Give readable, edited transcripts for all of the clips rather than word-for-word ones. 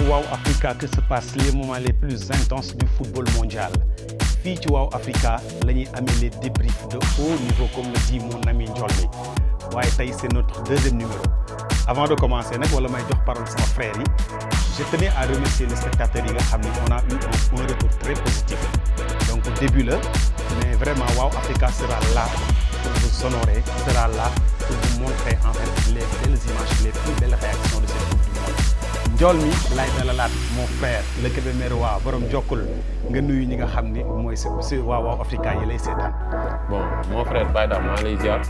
Wow Africa que se passent les moments les plus intenses du football mondial. Fii ci Wow Africa la ñuy amee les débriefs de haut niveau comme le dit mon ami Ndiolmi waaye tey c'est notre deuxième numéro. Avant de commencer nag wala may jox parole sama frère yi je tenais à remercier les spectateurs yi nga xam ni on a eu un retour très positif. Donc début la mais vraiment Wow Africa sera là pour vous honorer, sera là pour vous montrer en fait les belles images, les plus belles réactions de cette Coupe du Monde. Ndiolmi lay dalalaat mon frère le Kébémer waa borom jokkul nga nuyu ñi nga xam ni mooy si waa Wow Africa yi lay seetaan. Bon mon frère Baye Dame maa lay ziar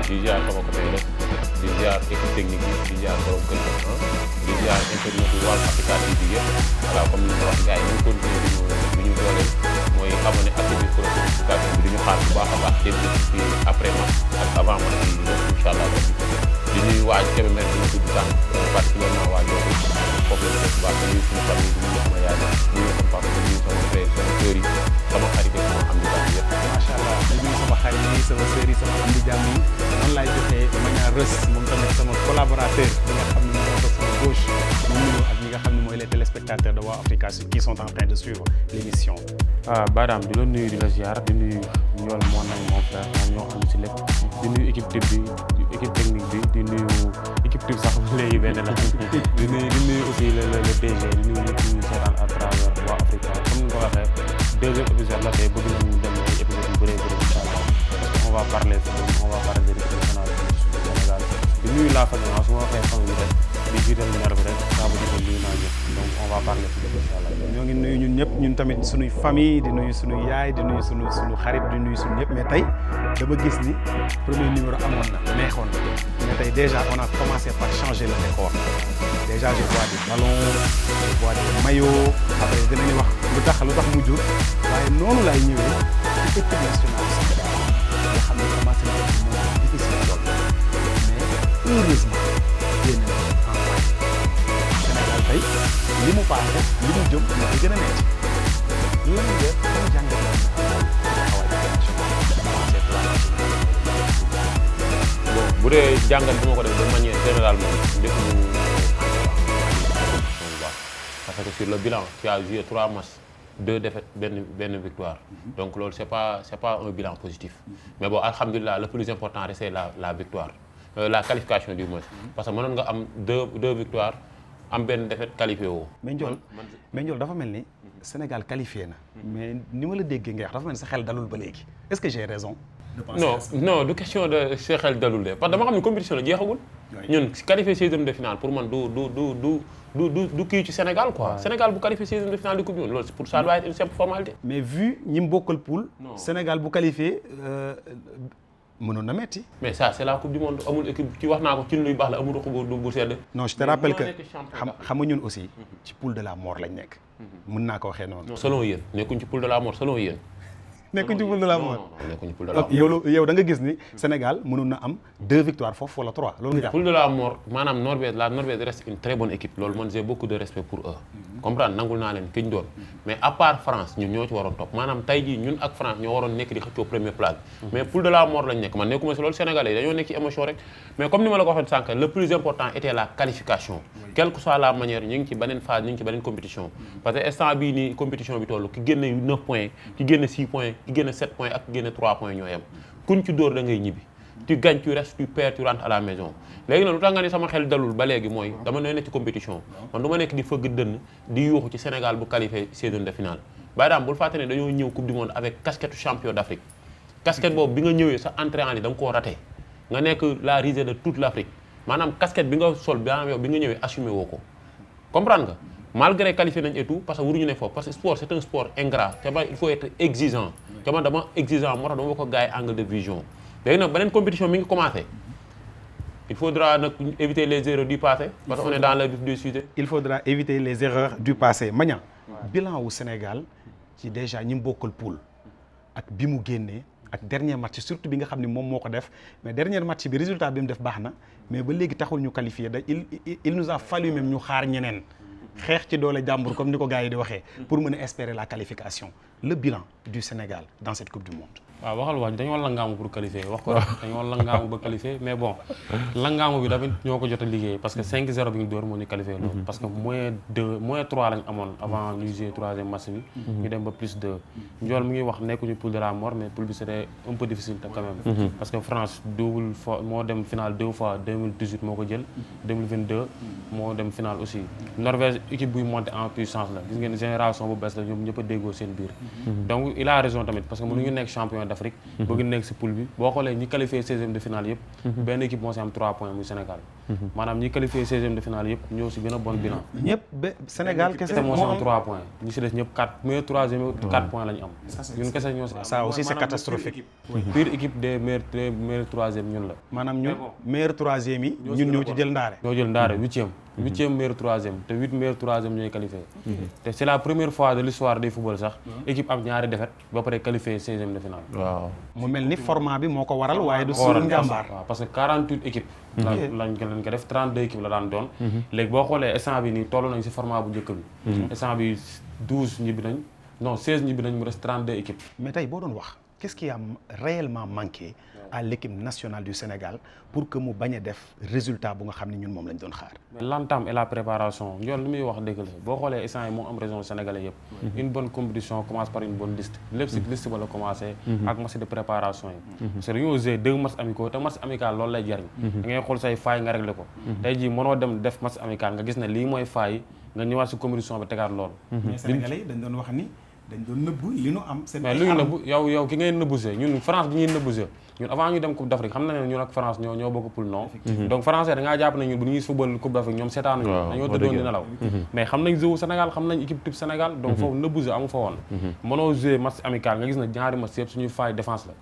di ziar sama côté rek di ziar équipe technique bi di ziar borom kër di ziar internet Wow Africa TV yëpp voilà comme ni ma wax gars yi ñu continuer di ñu dooleel mooy abonné ak bi pour notification bi di ñu xaar bu baax a baax déglu ci après match ak avant match yi incha allah di nuyu waa Kébémer di nuyu tudd tànk particulièrement waa Diouf foofu la ñu baax di nuyu suñu famille di nuyu sama yaay di nuyu sama papa di nuyu sama frère sama sœur yi sama xarit yi sama am di jàmm yëpp. macha allah di nuyu sama xarit yi sama sœur yi sama am di jàmm yi noonu laay joxee Magna Reus moom tamit sama collaborateur bi nga xam ne moo nekk sama gauche mu nuyu ak ñi nga xam ne mooy les téléspectateurs de Wow Africa qui sont en train de suivre l'émission. Badam di la nuyu di la ziar di nuyu Ndiol moo nañ mon frère moom ñoo ànd si lépp di nuyu équipe type bi équipe technique bi di nuyu équipe type sax léegi benn la di nuyu aussi le DG di nuyu ñëpp ñu seetaan à travers Wow Africa comme ni nga ko waxee deuxième épisode la tey bëgg nañu dem ay épisode yu bëree bëri incha allah parce que on va parler football on va parler de l'équipe nationale du Sénégal di nuyu la famille su ma waxee famille rek di jiital ñaar bi rek saa bu defee nuyu naa ñëpp donc on va parler football incha allah. ñoo ngi nuyu ñun ñëpp ñun tamit suñuy famille di nuyu suñuy yaay di nuyu suñu xarit di nuyu suñu ñëpp mais tey dama gis ni premier numéro amoon na neexoon na mais tey déjà on a commencé par changer le décor déjà je vois des ballons je vois des maillots après dinañu wax lu tax mu jur waaye noonu laay ñëwee ci équipe nationale du Sénégal nga xam ne commencé na ko moom difficile lool mais heureusement génn na en point Sénégal tey li mu paase li mu jëm moo gën a metti lan nga comme jàngat la bon bu dee jàngat bi ma ko def de manière générale moom defuñu parce que sur le bilan tu as joué 3 matchs 2 défaites benn victoire donc loolu c'est pas un bilan positif mais bon alhamdulilah le plus important c'est la victoire la qualification du match parce que mënoon nga am deux victoires am benn défaite qualifié woo. mais Ndiol dafa mel ni Sénégal qualifié na mais ni ma la déggee nga wax dafa mel ni sa xel dalul ba léegi est-ce que j'ai raison de penser non du question de sa xel dalul de parce que dama xam ne compétition la jeexagul ñun qualifié 16e de finale pour man du kii ci Sénégal quoi. Sénégal bu qualifié 16e de finale de coupe du monde loolu pour ça doit être une simple formalité. mais vu ñi mu bokkal poule. Sénégal bu qualifié mënoon na metti. mais ça c'est la coupe du monde amul équipe ci wax naa ko ci luy baax la amul ruq bu sedd. non je te rappelle que xam nga ñun aussi ci poule de la mort lañ nekk. mën naa ko waxee noonu. selon yéen nekkuñ ci poule de la mort selon yéen. nekkuñ ci poule de la mort non nekkuñ ci poule de la mort. yow da nga gis ni Sénégal mënoon na am 2 victoires foofu wala 3 loolu nga jàpp. poule de la mort maanaam la Norvège reste une très bonne équipe loolu man j'ai beaucoup de respect pour eux. comprendre nangul naa leen ki ñu doon mais à part France ñun ñoo ci waroon topp maanaam tey jii ñun ak France ñoo waroon nekk di xëccoo première place mais poule de la mort lañ nekk man nekkuma si loolu Sénégalais dañoo nekk ci émotion rek mais comme ni ma la ko waxee sànq le plus important était la qualification quelle que soit la manière ñu ngi ci beneen phase ñu ngi ci beneen compétition parce que instant bii nii compétition bi toll ki génne 9 points ki génne 6 points ki génne 7 points ak ki génne 3 points ñoo yem kuñ ci dóor da ngay ñibbi tu gagnes tu restes tu perds tu rentres à la maison léegi nag lu tax nga ni sama xel dalul ba léegi mooy dama ne nekk ci compétition man du ma nekk di fëgg dënn di yuuxu ci Sénégal bu qualifié 16e de finale Baye Dame bul fàtte ne dañoo ñëw coupe du monde avec casquette champion d'Afrique casquette boobu bi nga ñëwee sa entrée en ligne da nga koo raté nga nekk la risée de toute l'Afrique maanaam casquette bi nga sol bi nga ñëwee assumé woo ko comprendre nga malgré qualifié nañ et tout parce que waruñu ne foofu parce que sport c'est un sport ingrat te il faut être exigeant te man dama exigeant moo tax dama ko gars yi angle de vision léegi nag beneen compétition mi ngi commencé il faudra nag éviter les erreurs du passé parce qu'on est dans le vif du sujet. il faudra éviter les erreurs du passé Magna bilan wu Sénégal ci déjà ñi mu bokkal poule ak bi mu génnee ak dernier match surtout bi nga xam ne moom moo ko def mais dernier match bi résultat bi mu def baax na mais ba léegi taxul ñu qualifié da il nous a fallu même ñu xaar ñeneen xeex ci doole jàmbur comme ni ko gars yi di waxee pour mën a espérer la qualification le bilan du Sénégal dans cette coupe du monde. waaw waxal wax dañoo langaamu pour qualifier wax ko dañoo langaamu ba qualifier mais bon langaamu bi tamit ñoo ko jot a liggéey parce que 5-0 bi ñu door moo ñu qualifier loolu parce que moins 3 lañ amoon avant ñu jouer 3e match bi ñu dem ba plus 2 Ndiol mu ngi wax nekkuñu poule de la mort mais poule bi c'était un peu difficile quand même parce que France double fois moo dem finale 2 fois 2018 moo ko jël 2022 moo dem finale aussi Norvège équipe buy monter en puissance la gis ngeen génération bu bees la ñoom ñëpp a déggoo seen biir donc il a raison tamit parce que mënuñu nekk champion d'Afrique bëgg nekk si poule bi boo xoolee ñi qualifié 16e de finale yëpp benn équipe moo si am 3 points muy Sénégal maanaam ñi qualifié 16e de finale yëpp ñoo si gën a bon bilan ñëpp Sénégal kese moo si am 3 points ñi si des ñëpp 4 meilleur 3e 4 points la ñu am ñun kese ñoo si ça aussi c'est catastrophique pire équipe des meilleurs 3e ñun la maanaam ñun meilleur 3e yi ñun ñoo ci jël ndaare 8e meilleur 3e te 8 meilleur 3e ñooy qualifié te c'est la première fois de l'histoire du football sax équipe am ñaari défaite ba pare qualifié 16e de finale waaw mu mel ni format bi moo ko waral waaye du suñu njàmbaar waaw parce que 48 équipes lañ ko def 32 équipes la daan doon léegi boo xoolee instant bi nii toll nañ si format bu njëkk bi instant bi 12 ñibbi nañ non 16 ñibbi nañ mu des 32 équipes mais tey boo doon wax qu'est-ce qui a réellement manqué à l'équipe nationale du Sénégal pour que mu bañ a def résultat bu nga xam ne ñun moom lañ doon xaar. mais l'entame et la préparation Ndiol li muy wax dëgg la boo xoolee instant yi moo am raison sénégalais yëpp. une bonne compétition commence par une bonne liste. lépp si liste ba la commencé. ak match de préparation yi. parce que dañoo joué 2 matchs amicaux te match amical loolu lay jariñ. da ngay xool say failles nga réglé ko. tey jii mënoo dem def match amical nga gis ne lii mooy failles nga ñëwaat si compétition bi tegaat loolu. mais sénégalais yi dañ doon wax ni dañ doon nëbbu li nu am. mais lu ñu nëbbu yow ki ngay nëbbu see ñun France bi ñuy nëbbu see ñun avant ñu dem Coupe d'Afrique xam na ne ñun ak France ñoo bokk poule non donc français da ngaa jàpp ne ñun bu ñuy football Coupe d'Afrique ñoom seetaan nañu dañoo tëddoon di nelaw mais xam nañ jeu Sénégal xam nañ équipe type Sénégal donc foofu nëbbu see amu fa woon mënoo jouer match amical nga gis na ñaari match yëpp suñuy faille défense la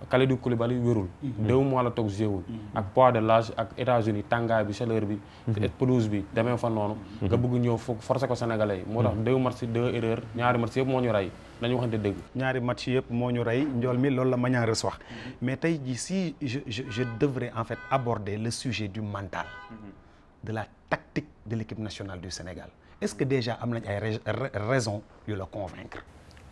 Kalidou Koulibaly wérul 2 mois la toog joué wul ak poids de l'âge ak États-Unis tàngaay bi chaleur bi pelouse bi demee fa noonu nga bëgg ñëw forcer ko Sénégalais yi moo tax 2 match 2 erreurs ñaari match yëpp moo ñu rey dañu waxante dëgg ñaari match yëpp moo ñu rey Ndiol mi loolu la Magnares wax mais tey jii si je devrais en fait aborder le sujet du mental de la tactique de l'équipe nationale du Sénégal est-ce que déjà am nañ ay raisons yu la convaincre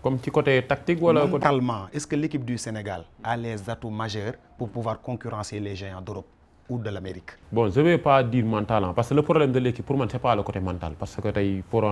comme ci côté tactique wala mentalement est-ce que l'équipe du Sénégal a les atouts majeurs pour pouvoir concurrencer les géants d'Europe ou de l'Amérique? Bon, je vais pas dire mental parce que le problème de l'équipe pour moi c'est pas le côté mental parce que tey pour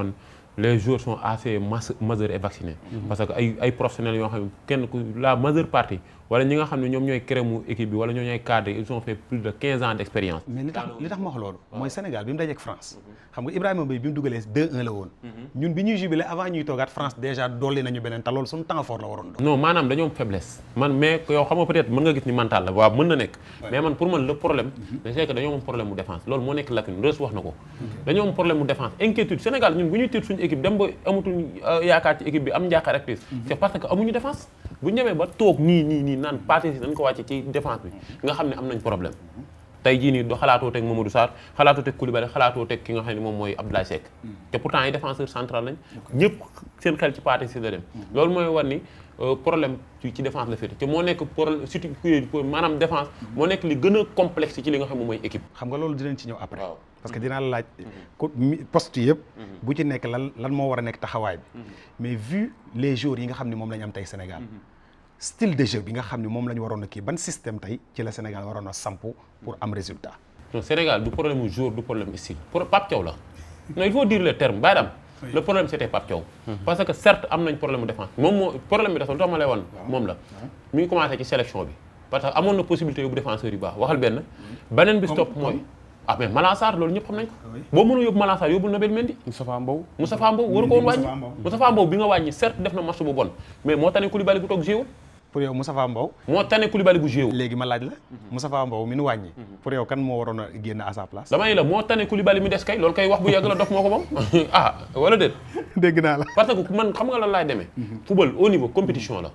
les joueurs sont assez majeurs et vaccinés. parce que ay professionnels yoo xam ne kenn la majeure partie wala ñi nga xam ne ñoom ñooy crème équipe bi wala ñoom ñooy cadre ils ont fait plus de 15 ans d'expérience. mais li tax ma wax loolu. mooy Sénégal bi mu dajeek France. xam nga Ibrahima Mbaye bi mu dugalee 2-1 la woon. ñun bi ñuy jubilé avant ñuy toogaat France déjà dolli nañu beneen te loolu suñu temps fort la waroon doon. non maanaam dañoo am faiblesse. man mais yow xam nga peut-être mën nga gis ni mental la waaw mën na nekk. mais man pour man le problème. c'est que dañoo am problème mu défense loolu moo nekk lacune Reus wax na ko. dañoo am problème mu défense inquiétude Sénégal ñun bu ñuy tiit suñu équipe dem ba amatuñ yaakaar ci équipe bi am njàqare ak c'est parce que amuñu défense bu ñu demee ba toog nii naan partie dañ ko wàcce ci défense bi nga xam ne am nañ problème tey jii nii do xalaatoo teg Mamadou Sarr xalaatoo teg Koulibaly xalaatoo teg ki nga xam ne moom mooy Abdoulaye Seck te pourtant ay défenseur central lañ ñëpp seen xel ci partie si la dem loolu mooy war ni problème ci défense la féete te moo nekk problème surtout maanaam défense moo nekk li gën a complexe ci li nga xam ne mooy équipe xam nga loolu dinañ ci ñëw après parce que dinaa la laaj poste yëpp bu ci nekk lan moo war a nekk taxawaay bi mais vu les joueurs yi nga xam ne moom la ñu am tey Sénégal style de jeu bi nga xam ne moom la ñu waroon a kii ban système tey ci la Sénégal waroon a samp pour am résultat. non Sénégal du problème mu joueur du problème style pour Pape Thiaw la non il faut dire le terme Badam le problème c'était Pape Thiaw parce que certes am nañ problème mu défense moom moo problème bi dafa lu tax ma lay wan moom la mi ngi commencé ci sélection bi parce que amoon na possibilité yóbbu défenseurs yu baax waxal beneen bi stop mooy mais Malang Sarr loolu ñëpp xam nañ ko boo mënul yóbbu Malang Sarr yóbbul Nabil Mendy Moustapha Mbow waru ko woon wàññi Moustapha Mbow bi nga wàññi certes def na match bu bon mais moo tane Koulibaly bu toog jéewul pour yow Moustapha Mbow moo tane Koulibaly bu jéewul léegi ma laaj la Moustapha Mbow mi nu wàññi pour yow kan moo waroon a génn à sa place damay la moo tane Koulibaly mi des kay loolu kay wax bu yàgg la dof moo ko moom wala déet dégg naa la parce que man xam nga lan laay demee football au niveau compétition la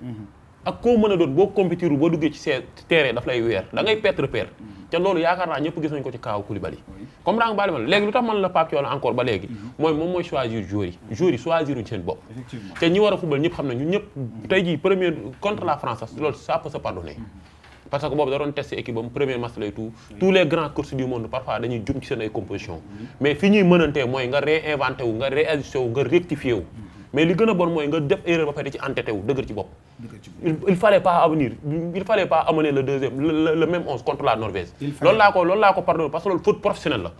ak koo mën a doon boo compétir boo duggee ci see terrain daf lay weer da ngay perdre repère te loolu yaakaar naa ñëpp gis nañ ko ci kaaw Koulibaly comme daa nga baali ma léegi lu tax man la Pape Thiaw la encore ba léegi moom mooy choisir joueurs yi choisiruñ seen bopp te ñi war a football ñëpp xam ne ñun ñëpp tey jii première contre la France loolu ça peut se pardonner parce que boobu da doon testé équipe am premier match lay tous les grands courses du monde parfois dañuy jum ci seen ay composition mais fi ñuy mënantee mooy nga réinventé wu nga réajusté wu nga rectifié wu mais li gën a bon mooy nga def erreur ba pare ci entêté wu dëgër ci bopp il fallait pas amener le deuxième le même 11 contre la Norvège. loolu laa ko pardonné parce que loolu faute professionnelle la.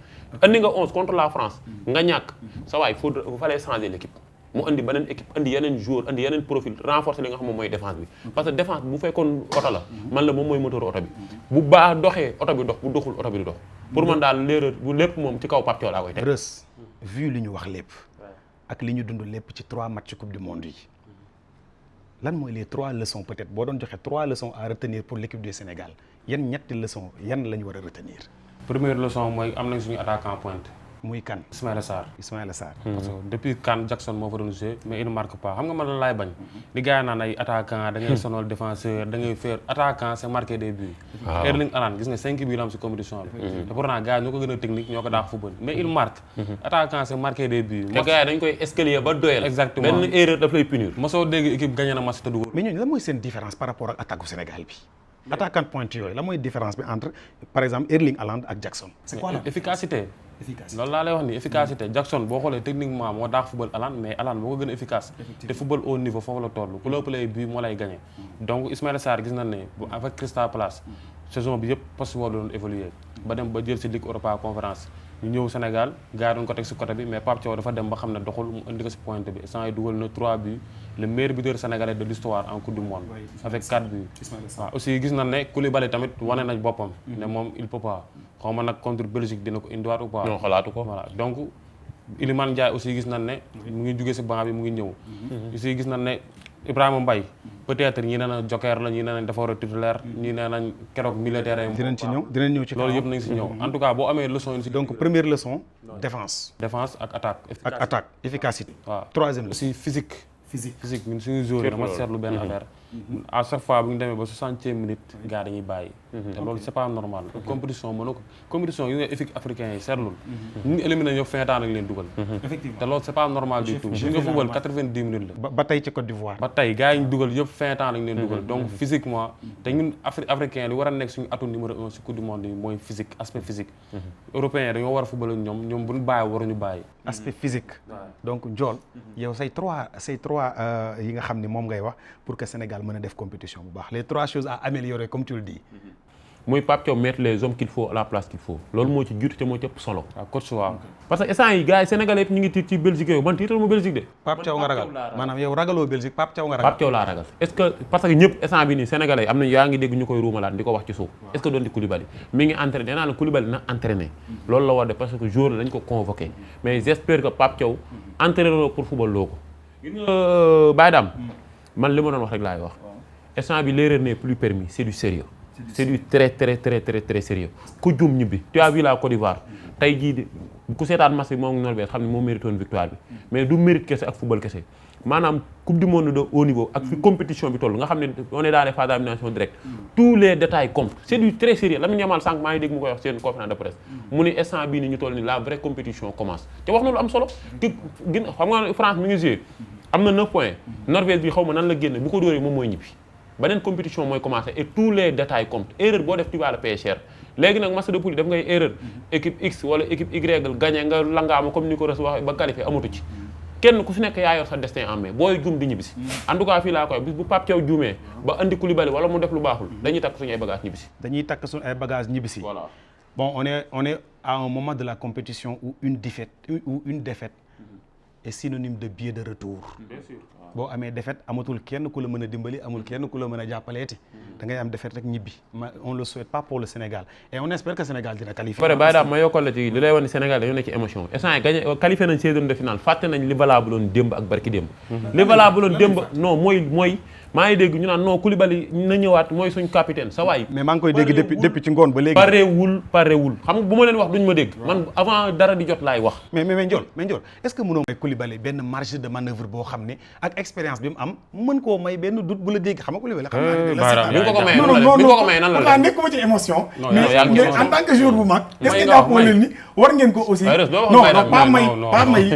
andi nga 11 contre la France nga ñàkk sa waay il fallait changer l'équipe mu andi beneen équipe andi yeneen joueur andi yeneen profil renforcer li nga xam moom mooy défense bi parce que défense bu fekkoon oto la man la moom mooy moteur oto bi bu baax doxee oto bi dox bu doxul oto bi du dox pour man daal l'erreur bu lépp moom ci kaw Pape Thiaw laa koy teg. Reus vu li ñu wax lépp ak li ñu dund lépp ci 3 matchs coupe du monde yi lan mooy les 3 leçons peut-être boo doon joxe 3 leçons à retenir pour l'équipe du Sénégal yan ñetti leçons yan la ñu war a retenir. première leçon mooy am nañ suñu attaquant pointe. muy kan Ismaïla Sarr. parce que depuis CAN Jackson moo fa doon jouer mais il ne marque pas xam nga man la laay bañ. li gars yi naan ay attaquant da ngay sonal défenseur da ngay faire attaquant c'est marquer des buts. waaw Erling Haaland gis nga 5 buts la am si compétition bi. te pourtant gars yi ñoo ko gën a technique ñoo ko daax football mais il marque. attaquant c'est marquer des buts. te gars yi dañ koy escalier ba doyal. exactement benn erreur daf lay punir. mosoo dégg équipe gagné na match te dugal. mais ñooñu lan mooy seen différence par rapport ak attaque Sénégal bi. attaquant pointe yooyu la mooy différence bi entre par exemple Erling Haaland ak Jackson. c'est quoi la efficacité. loolu laa lay wax ni efficacité Jackson boo xoolee techniquement moo daax football Haaland mais Haaland moo ko gën a efficace. te football au niveau foofu la toll ku la ëpp lay bii moo lay gagné. donc Ismaïla Sarr gis nañ ne avec Crystal Palace saison bi yëpp poste boobu la doon évoluer ba dem ba jël si Ligue Europa Conférence ñu ñëw Sénégal gars yi doon ko teg si côté bi mais Pape Thiaw dafa dem ba xam ne doxul mu indi ko si pointe bi instant yi dugal na 3 buts le meilleur buteur sénégalais de l'histoire en coupe du monde avec 4 buts waaw aussi gis nañ ne Koulibaly tamit wane nañ boppam ne moom il peut pas xaw ma nag contre Belgique dina ko indiwaat ou pas non xalaatu ko voilà donc Iliman Ndiaye aussi gis nañ ne mu ngi jóge si banc bi mu ngi ñëw aussi gis nañ ne Ibrahima Mbaye peut-être ñi nee na joker la ñi nee nañ dafa war a titulaire ñi nee nañ keroog militaire dinañ ñëw ci loolu yëpp nañ si ñëw en tout cas boo amee leçon yi donc première leçon défense ak attaque efficacité waaw troisième aussi physique ñun suñu joueur yi dama seetlu benn affaire à chaque fois bu ñu demee ba 60e minute gars dañuy bàyyi te loolu c'est pas normal compétition mënoo ko compétition yi nga équipe africain yi seetlul ñu éliminé ñëpp fin temps lañ leen dugal effectivement te loolu c'est pas normal du tout ñu nga football 90 minutes la ba tey ci Côte d'Ivoire ba tey gars yi ñu dugal yëpp fin temps lañ leen dugal donc physiquement te ñun africain li war a nekk suñu atout numéro 1 ci coupe du monde yi mooy physique aspect physique européen dañoo war a football ak ñoom buñu bàyyi waruñu bàyyi aspect physique donc Ndiol yow say trois yi nga xam ni moom ngay wax pour que Sénégal mën a def compétition bu baax les 3 choses à améliorer comme tu le dis muy Pape Thiaw mettre les hommes qu'il faut à la place qu'il faut loolu moo ci jiitu te moo ci ëpp solo. waaw coach waaw. parce que instant yi gars yi sénégalais yëpp ñu ngi tiit ci Belgique yooyu man tiital ma Belgique de. Pape Thiaw nga ragal maanaam yow ragaloo Belgique Pape Thiaw nga ragal. Pape Thiaw laa ragal est-ce que parce que ñëpp instant bi nii sénégalais yi am nañu yaa ngi dégg ñu koy ruumalaat di ko wax ci suuf est-ce que doon di Koulibaly mi ngi entraîné naa la Koulibaly na entraîné loolu la war de parce que jour la dañ ko convoqué mais j'espère que Pape Thiaw entraîné pour football loo ko. gis nga Baye Dame man li ma doon wax rek laay wax instant bi l'erreur n'est plus permis c'est du sérieux c'est du très sérieux ku jum ñibbi tu as vu la Côte d'Ivoire tey jii de ku seetaan match bi moom Norvège xam ne moo mérite woon victoire bi mais du mérite kese ak football kese maanaam coupe du monde de haut niveau ak fi compétition bi toll nga xam ne on est dans les phases d'élimination directe tous les détails comptent c'est du très sérieux Lamine Yamal sànq maa ngi dégg mu koy wax seen conférence de presse mu ni instant bii ni ñu toll ni la vraie compétition commence te wax na lu am solo te gën xam nga France mi ngi joué am na 9 points Norvège bi xaw ma nan la génne bu ko dóoree moom mooy ñibbi beneen compétition mooy commencé et tous les détails comptent erreur boo def tu vas le payer cher léegi nag match de poule def ngay erreur équipe X wala équipe Y gagné nga langaama comme ni ko Reus waxee ba qualifié amatu ci kenn ku si nekk yaa yor sa destin en main booy juum di ñibbisi en tout cas fii laa koy bis bu Pape Thiaw juumee ba andi Koulibaly wala mu def lu baaxul dañuy takk suñu ay bagages ñibbisi voilà bon on est à un moment de la compétition où une défaite est synonyme de billet de retour. Bien sûr. boo amee défaite amatul kenn ku la mën a dimbali amul kenn ku la mën a jàppaleeti da ngay am défaite rek ñibbi on le souhaite pas pour le Sénégal et on espère que Sénégal dina qualifier. pare bàyyi daal ma yokkal la ci li lay wax ni Sénégal dañoo nekk ci émotion instant yi gagné qualifié nañ saison de finale fàtte nañ li valable woon démb ak barki démb. li valable woon démb non mooy maa ngi dégg ñu naan non Koulibaly na ñëwaat mooy suñ capitaine sa waay. mais maa ngi koy dégg depuis ci ngoon ba léegi. parewul xam nga bu ma leen wax duñ ma dégg. man avant dara di jot laay wax. mais Ndiol est-ce que mënoo may Koulibaly benn marge de manœuvre boo xam ne ak expérience bi mu am mën koo may benn doute bu la dégg xam nga Koulibaly. xam naa bi nga ko may nan la def nekkuma ci émotion. mais en tant que joueur bu mag. est-ce que jàppoo leen ni war ngeen ko aussi. non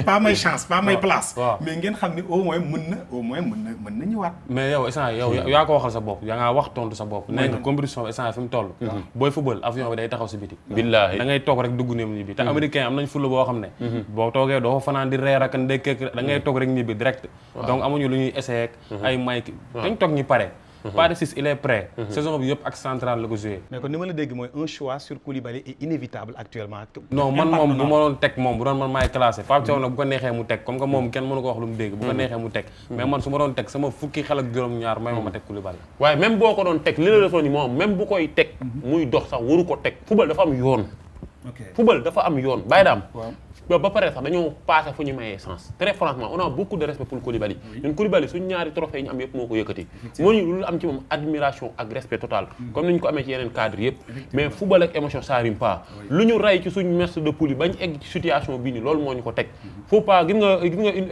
pas may chance pas may place. mais ngeen xam ni au moins mën na ñëwaat. mais yow instant yow yaa ko waxal sa bopp yaa ngaa wax tontu sa bopp nee nga compétition bi instant fi mu toll booy football avion bi day taxaw si biti billaahi da ngay toog rek dugg néem ñibbi te américain am nañ fulla boo xam ne boo toogee doo fa fanaan di reer ak ndekkeek da ngay toog rek ñibbi direct donc amuñu lu ñuy essayer ay may dañ toog ñi pare Pathé Ciss il est prêt saison bi yëpp ak central la ko joué mais kon ni ma la dégg mooy un choix sur Koulibaly est inévitable actuellement. non man moom bu ma doon teg moom bu doon man maay classé Pape Thiaw nag bu ko neexee mu teg comme que moom kenn mënu ko wax lu mu dégg bu ko neexee mu teg mais man su ma doon teg sama fukki xel ak juróom-ñaar may ma teg Koulibaly waaye même boo ko doon teg li la defoon ni moom même bu koy teg muy dox sax waru ko teg football dafa am yoon football dafa am yoon bàyyi daam ba pare sax dañoo passé fu ñu mayee sens très franchement on a beaucoup de respect pour Koulibaly ñun Koulibaly suñu ñaari trophée yi ñu am yëpp moo ko yëkkati moo ñu lu am ci moom admiration ak respect total comme ni ñu ko amee ci yeneen cadre yëpp mais football ak émotion ça rime pas lu ñu rey ci suñu match de poule yi bañ egg ci situation bii nii loolu moo ñu ko teg faut pas gis nga une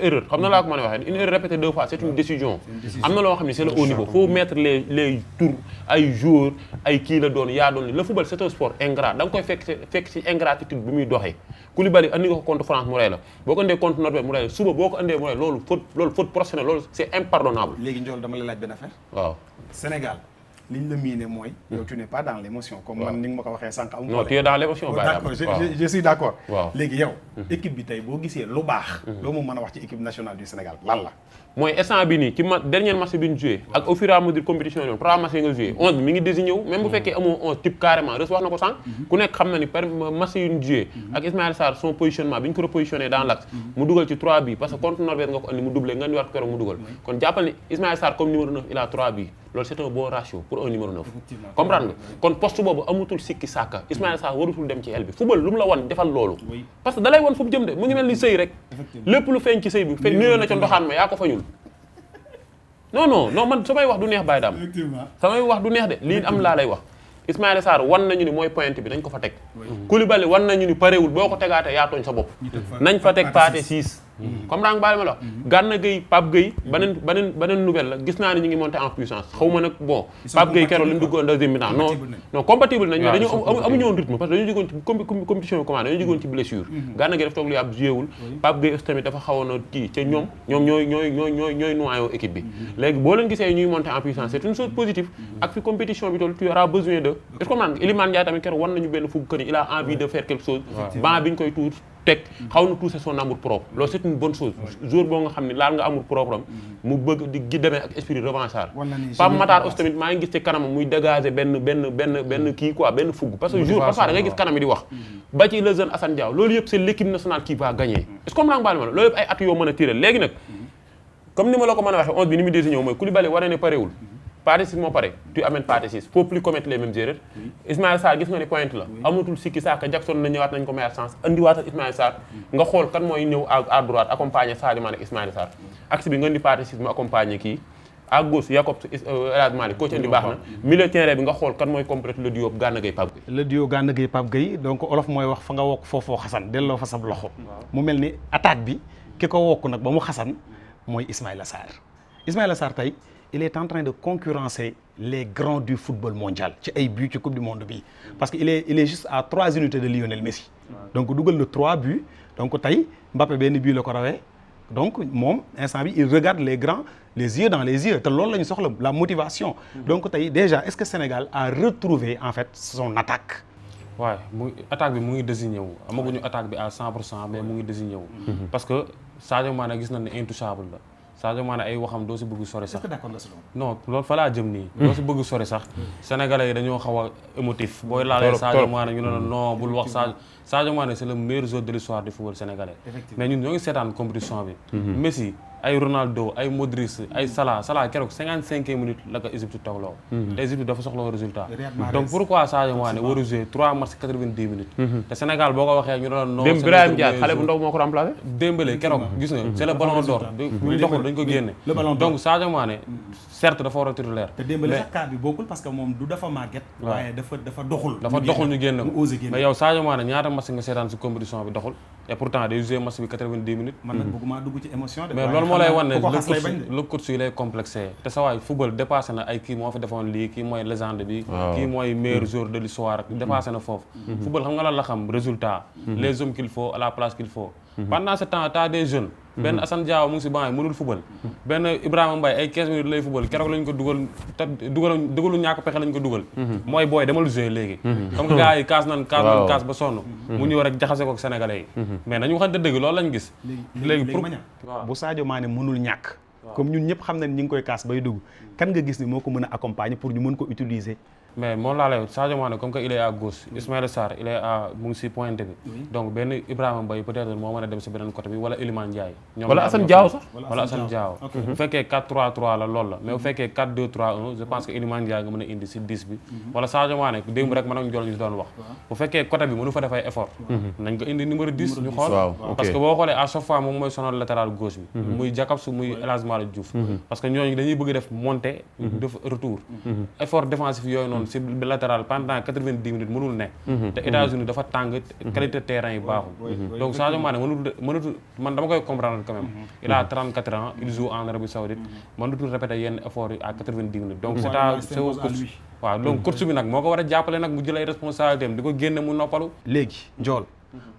erreur xam na laa ko mën a waxee une erreur répétée 2 fois c'est une décision am na loo xam ne c'est le haut niveau faut mettre les tours ay joueurs ay kii la doon yaa doon le football c'est un sport ingrat da nga koy fekk ci ingratitude bi muy doxee Koulibaly andi nga ko contre France mu rey la boo ko andee contre Norvège mu rey la suba boo ko andee mu rey loolu faute professionnelle loolu c'est impardonnable. léegi Ndiol dama la laaj benn affaire. waaw Sénégal liñ la miine mooy. yow tu n'es pas dans l'émotion. comme man ni nga ma ko waxee sànq. amul non tu es dans l'émotion. d'accord je suis d'accord. waaw léegi yow. équipe bi tey boo gisee lu baax. loo mu mën a wax ci équipe nationale du Sénégal lan la. mooy instant bi nii ci dernier match bi ñu joué ak au fur et à mesure compétition yi 3 matchs yi nga joué 11 bi mi ngi désigné wu même bu fekkee amoo 11 type carrément Reus wax na ko sànq ku nekk xam na ni par match yi ñu joué ak Ismaïla Sarr son positionnement bi ñu ko repositionné dans l'axe mu dugal ci 3 bi parce que contre Norvège nga ko andi mu doublé nga andiwaat ko keroog mu dugal kon jàppal ni Ismaïla Sarr comme numéro 9 il a 3 bi loolu c'est un bon ratio pour un numéro 9 comprendre nga kon poste boobu amutul sikki sàkka Ismaïla Sarr warutul dem ci aile bi football lu mu la wan defal loolu parce que da lay wan fu mu jëm de mu ngi mel ni sëy rek lépp lu feeñ ci sëy bi feeñ nuyoo na ca ndoxaan ma yaa ko fañul non man samay wax du neex Baye Dame samay wax du neex de lii am laa lay wax Ismaïla Sarr wan nañu ni mooy pointe bi nañ ko fa teg Koulibaly wan nañu ni parewul boo ko tegaatee yaa tooñ sa bopp nañ fa teg Pathé Ciss comme daa nga baale ma la wax Gana Gueye Pape Gueye beneen nouvelle la gis naa ni ñu ngi monter en puissance xaw ma nag bon Pape Gueye keroog li mu duggoon deuxième mi-temps non compatible nañ mais dañu amuñu woon rythme parce que dañu jógoon ci compétition bi commande dañu jógoon ci blessure Gana Gueye dafa toog lu ab jouéwul Pape Gueye aussi tamit dafa xawoon a kii ca ñoom ñooy noyau équipe bi léegi boo leen gisee ñuy monter en puissance c'est une chose positive ak fi compétition bi toll tu auras besoin de est-ce que man Iliman Ndiaye tamit keroog wan nañu benn fugg que ni il a envie de faire quelque chose ban bi ñu koy tuur teg xaw na toucher son amour propre loolu c'est une bonne chose jour boo nga xam ne laal nga amour propre am mu bëgg di demee ak esprit revanchard Pape Matar aussi tamit maa ngi gis ci kanamam muy dégager benn kii quoi benn fugg parce que jour parfois da ngay gis kanam yi di wax ba ci le jeune Assane Diao loolu yëpp c'est l'équipe nationale qui va gagner est-ce que comme la nga baal ma la loolu yëpp ay at yoo mën a tirer léegi nag comme ni ma la ko mën a waxee 11 bi ni mu désigné mooy Koulibaly war ne parewul Pathé Ciss moo pare tu amènes Pathé Ciss faut plus commettre les mêmes erreurs Ismaïla Sarr gis nga ni pointe la amatul sikki saaka Jackson na ñëwaat nañ ko meilleure chance andiwaatal Ismaïla Sarr nga xool kan mooy ñëw à droite accompagner Sadio Mané ak Ismaïla Sarr axe bi nga indi Pathé Ciss mu accompagner kii à gauche Jacob El Hadji Malick ko ci indi baax na milieu terrain bi nga xool kan mooy complète le duo Gana Gueye Pape Gueye le duo Gana Gueye Pape Gueye donc olof mooy wax fa nga wokk foofoo xasan delloo fa sab loxo mu mel ni attaque bi ki ko wokk nag ba mu xasan mooy Ismaïla Sarr tey il est en train de concurrencer les grands du football mondial ci ay buts ci coupe du monde bi parce que il est juste à 3 unités de Lionel Messi donc dugal na 3 buts donc tey Mbappé benn but la ko rawee donc moom instant bi il regarde les grands les yeux dans les yeux te loolu la ñu soxla la motivation donc tey déjà est-ce que Sénégal a retrouvé en fait son attaque waaw attaque bi mu ngi désigné wu amaguñu attaque bi à 100% mais mu ngi désigné wu parce que Sadio Mané gis nañ ne intouchable la Sadio Mané ay waxam doo si bëgg sori sax non loolu fa laa jëm nii doo si bëgg sori sax sénégalais yi dañoo xaw a émotif booy laalee Sadio Mané ñu ne la non bul wax Sadio Mané c'est le meilleur joueur de l'histoire du football sénégalais mais ñun ñoo ngi seetaan compétition bi Messi ay Ronaldo ay Modric ay Salah keroog 55e minute la ko Égypte toogloo te Égypte dafa soxla résultat donc pourquoi Sadio Mané war a jouer 3 matchs 90 minutes te Sénégal boo ko waxee ñu doon non Ibrahima Ndiaye xale bu ndaw moo ko remplacé Dembélé keroog gis nga c'est le ballon d'or bu doxul dañ ko génne donc Sadio Mané certes dafa war a titulaire te Dembélé sax cas bi bokkul parce que moom du dafa màgget waaye dafa doxul ñu génne ko mais yow Sadio Mané ñaata match nga seetaan si compétition bi doxul et pourtant day jouer match bi 90 minutes man nag bëgguma dugg ci émotion de mais loolu moo lay wan ne le coach yi lay complexé te sa waay football dépassé na ay kii moo fi defoon lii kii mooy légende bi kii mooy meilleur joueur de l'histoire dépassé na foofu football xam nga lan la xam résultat les hommes qu'il faut à la place qu'il faut pendant ce temps t'as des jeunes benn Assane Diao mu ngi si banc yi mënul football benn Ibrahima Mbaye ay 15 minutes lay football keroog lañ ko dugal te dugalu ñàkk pexe lañ ko dugal mooy booy demal jouer léegi comme que gars yi kaas ba sonn mu ñëw rek jaxase ko ak sénégalais yi mais nañu waxante dëgg loolu lañ gis léegi pour bu Sadio Mané mënul ñàkk comme ñun ñëpp xam nañ ñi ngi koy kaas bay dugg kan nga gis ni moo ko mën a accompagner pour ñu mën ko utiliser mais moom laa lay Sadio Mané comme que il est à gauche Ismaïla Sarr il est à mu ngi si pointe bi donc benn Ibrahima Mbaye peut-être moo mën a dem si beneen côté bi wala Iliman Ndiaye wala Assane Diao sax wala Assane Diao bu fekkee 4-3-3 la loolu la mais bu fekkee 4-2-3-1 je pense que Iliman Ndiaye nga mën a indi si 10 bi wala Sadio Mané démb rek man ak Ndiol ñu doon wax bu fekkee côté bi mënu fa def ay effort nañ ko indi numéro 10 ñu xool parce que boo xoolee à chaque fois moom mooy sonal latéral gauche bi muy Jakabs muy El Hadji Malick Diouf parce que ñooñu dañuy bëgg def montée def retour effort défensif yooyu noonu si latéral pendant 90 minutes mënul ne te États-Unis dafa tàng qualité terrain yi baaxul donc Sadio Mané mënutul man dama koy comprendre quand même il a 34 ans il joue en Arabie Saoudite mënutul répéter yenn effort yi à 90 minutes donc c'est au coach waaw donc coach bi nag moo ko war a jàppale nag mu jël ay responsabilités am di ko génne mu noppalu léegi Ndiol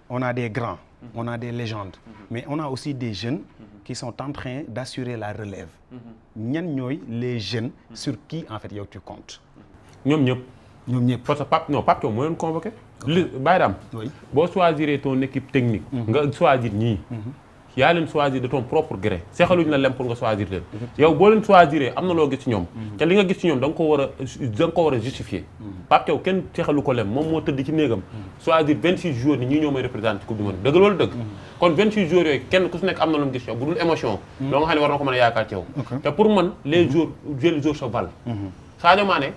on a des grands on a des légendes mais on a aussi des jeunes qui sont en train d'assurer la relève ñan ñooy les jeunes sur qui en fait yow tu comptes ñoom ñëpp parce que Pape Thiaw moo leen convoqué Baye Dame boo choisir ton équipe technique nga choisir ñii yaa leen choisir de ton propre gré seexaluñu la lem pour nga choisir leen yow boo leen choisir am na loo gis ci ñoom te li nga gis ci ñoom da nga ko war a justifier Pape Thiaw kenn seexalu ko lem moom moo tëdd ci néegam choisir 26 joueurs ni ñii ñoo may représenter ci coupe du monde dëgg loolu dëgg kon 26 joueurs yooyu kenn ku si nekk am na lu mu gis yow bu dul émotion loo nga xam ne war na ko mën a yaakaar ci yow te pour man les joueurs se valent Sadio Mané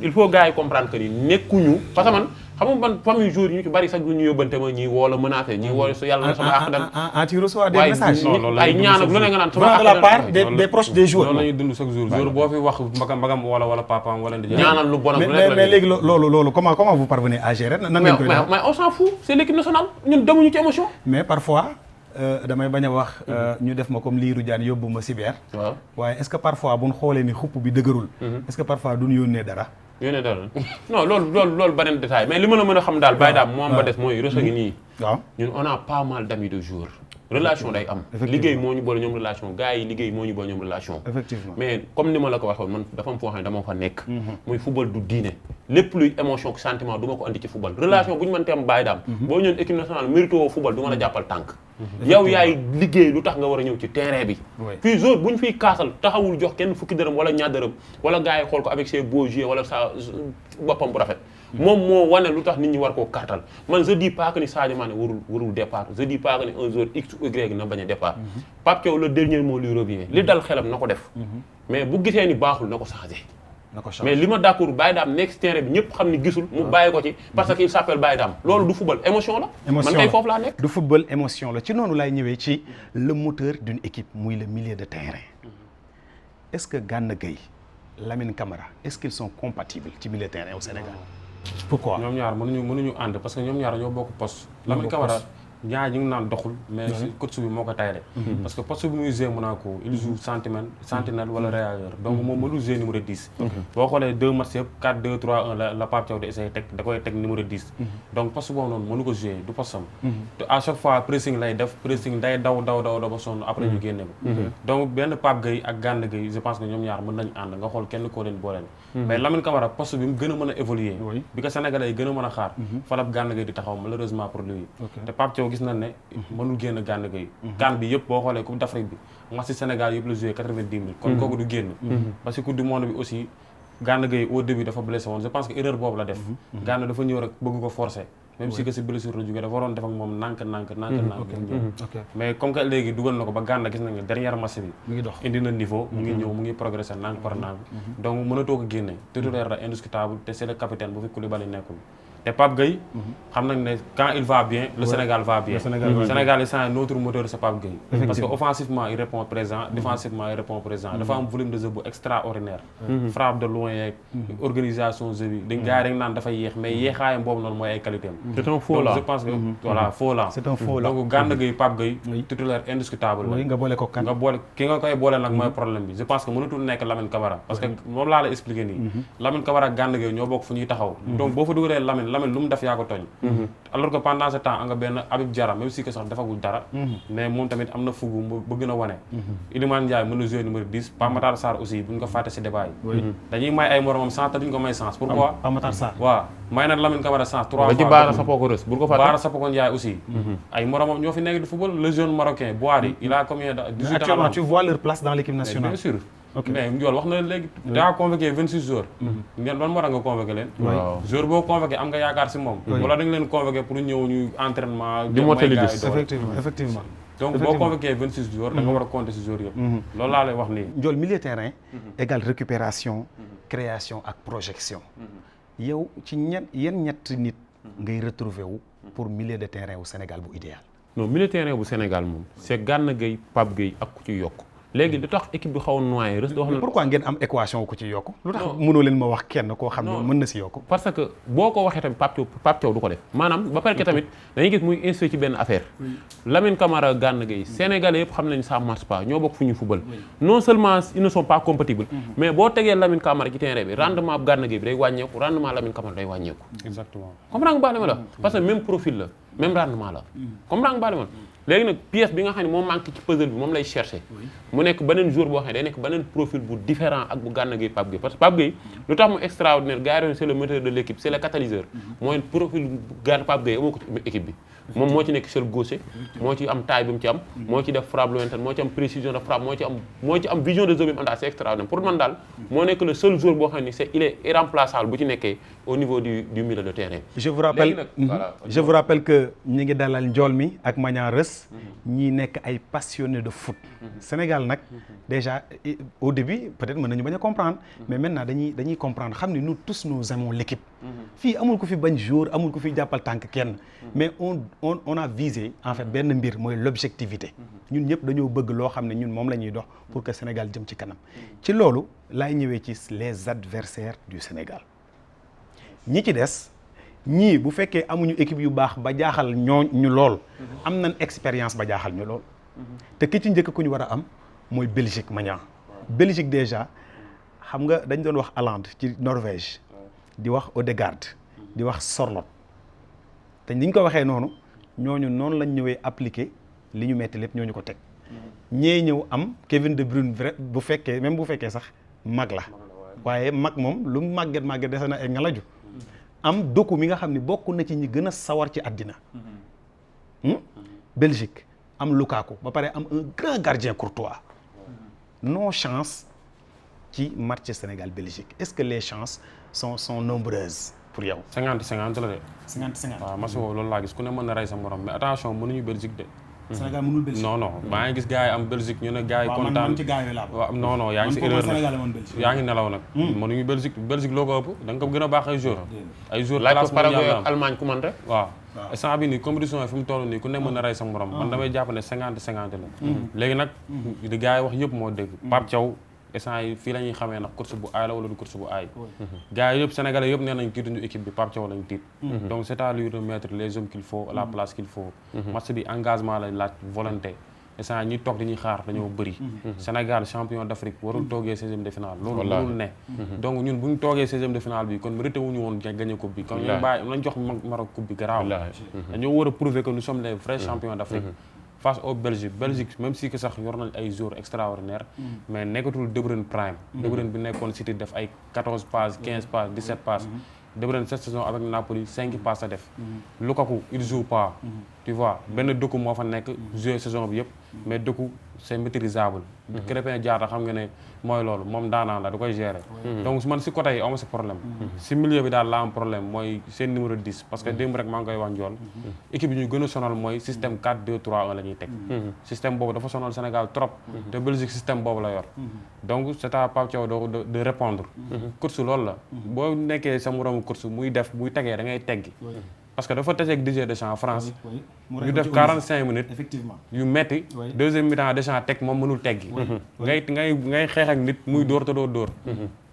il faut gars yi comprendre que ni nekkuñu parce que man xam nga man famille jour ñu ci bari sax du ñu yóbbante ma ñii woo la menacé ñii woo su yàlla na sama àq dal tu reçois des messages ay ñaan ak lu ne nga naan sama àq dal de la part des proches des joueurs loolu la ñuy dund chaque jour boo fi wax mbagam wala papaam wala di ñaanal lu bon ak lu nekk mais léegi loolu comment vous parvenez à gérer nan ngeen koy def mais on s'en fout c'est l'équipe nationale ñun demuñu ci émotion mais parfois damay bañ a wax ñu def ma comme Lirou Diane yóbbu ma cyber waaye est-ce que parfois bu ñu xoolee ni xupp bi dëgërul est-ce que parfois duñu yónnee dara non loolu beneen détail mais li ma la mën a xam daal Baye Dame moom ba des mooy Resso gi nii waaw ñun on a pas mal d'amis de joueurs relation day am liggéey moo ñu boole ñoom relation gars yi liggéey moo ñu boole ñoom relation effectivement mais comme ni ma la ko waxoon man dafa am foo xam ne dama fa nekk muy football du diine lépp luy émotion sentiment du ma ko andi ci football relation bu ñu mënte am Baye Dame boo ñëwoon équipe nationale mérite woo football du ma la jàppal tànk yow yaay liggéey lu tax nga war a ñëw ci terrain bi puis jour bu ñu fiy kaasal taxawul jox kenn fukki dërëm wala ñaar dërëm wala gars yi xool ko avec ses beaux yeux wala sa boppam bu rafet moom moo wane lu tax nit ñi war koo kartal man je dis pas que ni Sadio Mané warul départ je dis pas que ni un joueur X ou Y na bañ a départ Pape Thiaw le dernier mot lui revient li dal xelam na ko def mais bu gisee ni baaxul na ko changé mais li ma d'accord Baye Dame nekk ci terrain bi ñëpp xam ni gisul mu bàyyi ko ci parce que il s'appelle Baye Dame loolu du football émotion la man kay foofu laa nekk du football émotion la ci noonu lay ñëwee ci le moteur d'une équipe muy le milieu de terrain est-ce que Gana Gueye Lamine Camara est-ce qu'ils sont compatibles ci milieu de terrain au Sénégal pourquoi ñoom ñaar mënuñu ànd parce que ñoom ñaar ñoo bokk poste Lamine Camara ñaar ñu ngi naan doxul mais coach bi moo ko tayle parce que poste bi muy jouer Monaco il joue sentinelle wala réageur donc moom mënul jouer numéro 10 boo xoolee 2 matchs yëpp 4-2-3-1 la Pape Thiaw di essayer teg da koy teg numéro 10 donc poste boobu noonu mënu ko jouer du poste am te à chaque fois pressing lay def pressing day daw ba sonn après ñu génne ko donc benn Pape Gueye ak Gana Gueye je pense que ñoom ñaar mën nañu ànd nga xool kenn koo leen booleel mais Lamine Camara poste bi mu gën a mën a évoluer bi ko Sénégalais yi gën a mën a xaar falab Gana Gueye di taxaw malheureusement pour lui te Pape Thiaw gis nañ ne mënul génn Gana Gueye CAN bi yëpp boo xoolee Coupe d'Afrique bi match ci Sénégal yëpp la joué 90 minutes kon kooku du génn parce que Coupe du monde bi aussi Gana Gueye au début dafa blessé woon je pense que erreur boobu la def Gana dafa ñëw rek bëgg ko forcer même si que si blessure la jógee dafa waroon def ak moom nànk mais comme que léegi dugal na ko ba Gana gis nañ ne dernier match bi indi na niveau mu ngi ñëw mu ngi progresser nànk par nànk donc mënatoo ko génne titulaire la indiscutable te c'est le capitaine bu fi Koulibaly nekkul te Pape Gueye xam nañ ne quand il va bien le Sénégal va bien Sénégal est sans notre moteur c'est Pape Gueye parce que offensivement il répond présent défensivement il répond présent dafa am volume de jeu bu extraordinaire frappe de loin yeeg organisation jeu bi dañ gars yi dañ naan dafa yéex mais yéexaayam boobu noonu mooy ay qualité am c'est un faux là je pense que voilà faux là c'est un faux là donc Gana Gueye Pape Gueye titulaire indiscutable la nga boole ko kan nga boole ki nga koy boole nag mooy problème bi je pense que mënatul nekk Lamine Camara parce que moom laa la expliqué nii Lamine Camara ak Gana Gueye ñoo bokk fu ñuy taxaw donc boo fa dugalee Lamine Lamine lu mu def yaa ko tooñ alors que pendant ce temps nga benn Habib Diarra même si que sax defagul dara mais moom tamit am na fugu mu bëgg na wane Iliman Ndiaye mën na jouer numéro 10 Pape Matar Sarr aussi buñ ko fàtte si débat yi dañuy may ay moromam sens te duñ ko may sens pourquoi Pape Matar Sarr waaw may na Lamine Camara sens 3 fois ba ci Baara Sapoko Rës bu ko fàtte Baara Sapoko Ndiaye aussi ay moromam ñoo fi nekk di football le jeune marocain Boadi il a combien de 18 ans actuellement tu vois leur place dans l'équipe nationale bien sûr mais Ndiol wax na léegi daa convoqué 26 joueurs ngeen ban moo tax nga convoqué leen joueur boo convoqué am nga yaakaar si moom wala da nga leen convoqué pour ñëw ñu entraînement di mottali effectivement donc boo convoqué 26 joueurs da nga war a compter si joueurs yëpp loolu laa lay wax nii Ndiol milieu terrain égale récupération création ak projection yow ci yan ñetti nit ngay retrouver wu pour milieu de terrain wu Sénégal bu idéal non milieu de terrain bu Sénégal moom c'est Gana Gueye Pape Gueye ak ku ci yokk léegi lu tax équipe bi xaw a noyé Reus wax na pourquoi ngeen am équation ku ci yokk lu tax mënoo leen ma wax kenn koo xam ne mën na si yokk parce que boo ko waxee tamit Pape Thiaw du ko def maanaam ba pare que tamit dañuy gis muy insisté ci benn affaire Lamine Camara Gana Gueye Sénégalais yëpp xam nañu ça marche pas ñoo bokk fu ñu football non seulement ils ne sont pas compatibles mais boo tegee Lamine Camara ci terrain bi rendement bu Gana Gueye bi day wàññeeku rendement Lamine Camara day wàññeeku exactement comprends nga baax li ma la parce que même profil la même rendement la comprends nga baax li ma la léegi nag pièce bi nga xam ne moom manque ci puzzle bi moom lay chercher mu nekk beneen jour boo xam ne day nekk beneen profil bu différent ak bu Gana Gueye Pape Gueye parce que Pape Gueye lu tax mu extraordinaire gars yi c'est le moteur de l'équipe c'est le catalyseur mooy profil bu Gana Pape Gueye amoo ko ci équipe bi moom moo ci nekk seul gaucher moo ci am taille bi mu ci am moo ci def frappe lointaine moo ci am précision de frappe moo ci am vision de jeu bi mu am daal c'est extraordinaire pour man daal moo nekk le seul joueur boo xam ne il est irremplaçable bu ci nekkee au niveau du milieu de terrain je vous rappelle que ñi ngi dalal Ndiol mi ak Magnan Reus ñi nekk ay passionnés de foot Sénégal nag déjà au début peut-être mën nañu bañ a comprendre mais maintenant dañuy comprendre xam ne nous tous nous aimons l'équipe fii amul ko fi bañ joueur amul ko fi jàppal tànk kenn mais on a visé en fait benn mbir mooy l'objectivité ñun ñëpp dañoo bëgg loo xam ne ñun moom la ñuy dox pour que Sénégal jëm ci kanam ci loolu laay ñëwee ci les adversaires du Sénégal ñi ci des ñii bu fekkee amuñu équipe yu baax ba jaaxal ñu lool am nañ expérience ba jaaxal ñu lool te ki ci njëkk ku ñu war a am mooy Belgique Magnan Belgique déjà xam nga dañ doon wax Haaland ci Norvège di wax Ødegaard di wax Sorloth te ni ñu ko waxee noonu noonu lañ ñëwee appliquer li ñu metti lépp ñooñu ko teg ñee ñëw am Kevin De Bruyne vrai bu fekkee sax mag la waaye mag moom lu màgget dese na ay ngalaju am Doku mi nga xam ne bokk na ci ñi gën a sawar ci àddina Belgique am Lukaku ba pare am un grand gardien Courtois nos chances ci match Sénégal Belgique est-ce que les chances sont nombreuses pour yow 50-50 la de 50-50 waaw match boobu loolu laa gis ku ne mën na rey sa morom mais attention mënuñu Belgique de Sénégal mënul Belgique non maa ngi gis gars yi am Belgique ñu ne gars yi kontaan man ci gars yi laa waaw non yaa ngi si erreur yaa ngi nelaw nag mënuñu Belgique loo ko ëpp da nga ko gën a baax ay joueurs laaj ko Paraguay ak Allemagne ku man rek waaw instant bi nii compétition yi fi mu toll nii ku ne mën na rey sa morom man damay jàpp ne 50-50 la léegi nag di gars yi wax yëpp moo dégg Pape Thiaw instant yi fii la ñuy xamee ndax course bu aay la wala du course bu aay gars yi yëpp sénégalais yëpp nee nañ tiituñu équipe bi Pape Thiaw lañ tiit donc c'est à lui de mettre les hommes qu'il faut à la place qu'il faut match bi engagement lañ laaj volonté instant ñi toog dañuy xaar dañoo bëri Sénégal champion d'Afrique warul toogee 16e de finale loolu warul ne donc ñun bu ñu toogee 16e de finale bi kon mérité wuñu woon gagné coupe bi kon ñu bàyyi nañ jox Maroc coupe bi garaaw dañoo war a prouver que nous sommes les vrais champions d'Afrique face au Belgique même si que sax yor nañ ay joueurs extraordinaires mais nekkatul De Bruyne prime De Bruyne bi nekkoon City def ay 14 passes 15 passes 17 passes De Bruyne cette saison avec Napoli 5 passes a def Lukaku il joue pas tu vois benn Doku moo fa nekk joué saison bi yëpp mais Doku c'est maîtrisable Krépin Diatta xam nga ne mooy loolu moom daanaan la da koy gérer donc man si côté yi amu si problème si milieu bi daal la am problème mooy seen numéro 10 parce que démb rek maa ngi koy wax Ndiol équipe bi ñu gën a sonal mooy système 4-2-3-1 la ñuy teg système boobu dafa sonal Sénégal trop te Belgique système boobu la yor donc c'est à Pape Thiaw de répondre course loolu la boo nekkee sa moromu course muy tegee da ngay teggi parce que dafa tase ak Didier Deschamps France ñu def 45 minutes effectivement yu metti deuxième mi-temps Deschamps teg moom mënul teggi ngay xeex ak nit muy dóor te doo dóor